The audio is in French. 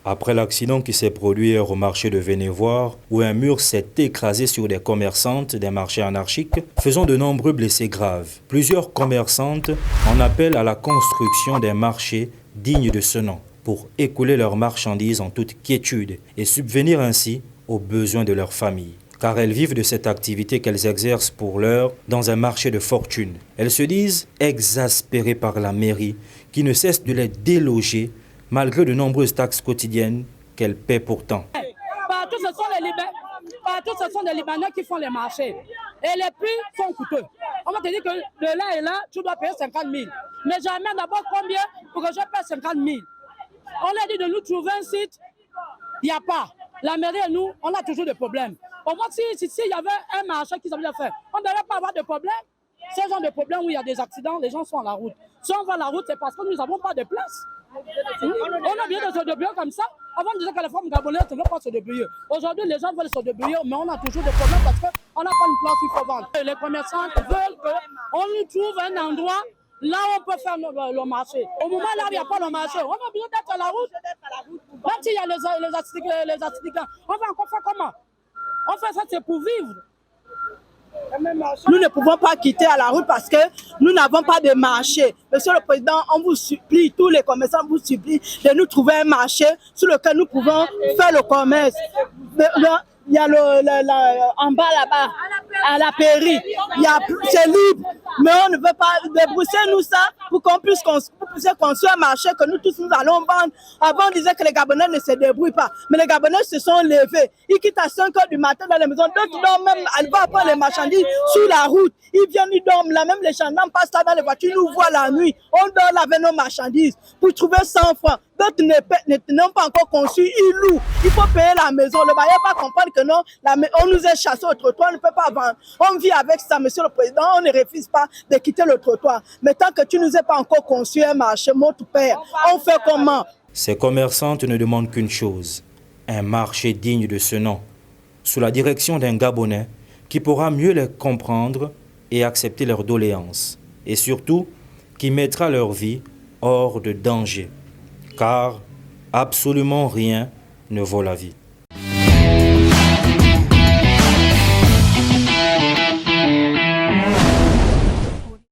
Après l'accident qui s'est produit hier au marché de Vénévoire, où un mur s'est écrasé sur des commerçantes des marchés anarchiques, faisant de nombreux blessés graves. Plusieurs commerçantes en appellent à la construction d'un marché digne de ce nom, pour écouler leurs marchandises en toute quiétude et subvenir ainsi aux besoins de leur famille. Car elles vivent de cette activité qu'elles exercent pour l'heure dans un marché de fortune. Elles se disent exaspérées par la mairie qui ne cesse de les déloger malgré de nombreuses taxes quotidiennes qu'elles paient pourtant. Partout, ce sont des Libanais qui font les marchés. Et les prix sont coûteux. On va te dire que de là et là, tu dois payer 50 000. Mais jamais d'abord combien pour que je paie 50 000. On a dit de nous trouver un site, il n'y a pas. La mairie et nous, on a toujours des problèmes. Au moins, s'il y avait un marché qui savait faire, on ne devrait pas avoir de problème. Ce genre de problème où il y a des accidents, les gens sont à la route. Si on va à la route, c'est parce que nous n'avons pas de place. On a bien de se débrouiller comme ça. Avant, on disait que les femmes gabonaises ne veulent pas se débrouiller. Aujourd'hui, les gens veulent se débrouiller, mais on a toujours des problèmes parce qu'on n'a pas une place qu'il faut vendre. Les commerçants veulent qu'on nous trouve un endroit là où on peut faire le marché. Au moment là où il n'y a pas le marché, on a besoin d'être à la route. Même s'il y a les accidents, on va encore faire comment? On fait ça, c'est pour vivre. Nous ne pouvons pas quitter à la route parce que nous n'avons pas de marché. Monsieur le Président, on vous supplie, tous les commerçants vous supplient de nous trouver un marché sur lequel nous pouvons faire le commerce. Il y a en bas là-bas, à la pairie, c'est libre, mais on ne veut pas débrousser-nous ça pour qu'on puisse construire un marché que nous tous nous allons vendre. Avant on disait que les Gabonais ne se débrouillent pas, mais les Gabonais se sont levés. Ils quittent à 5 h du matin dans les maisons, d'autres dorment même, elles vont prendre les marchandises sur la route. Ils viennent, ils dorment là, même les gendarmes passent là dans les voitures, ils nous voient la nuit. On dort là avec nos marchandises pour trouver 100 francs. D'autres n'ont pas encore conçu, ils louent. Il faut payer la maison. Le bailleur va comprendre que non, on nous est chassé au trottoir, on ne peut pas vendre. On vit avec ça, Monsieur le Président, on ne refuse pas de quitter le trottoir. Mais tant que tu ne nous as pas encore conçu un marché, mon père, on fait comment? Ces commerçantes ne demandent qu'une chose, un marché digne de ce nom, sous la direction d'un Gabonais qui pourra mieux les comprendre et accepter leurs doléances. Et surtout, qui mettra leur vie hors de danger. Car absolument rien ne vaut la vie.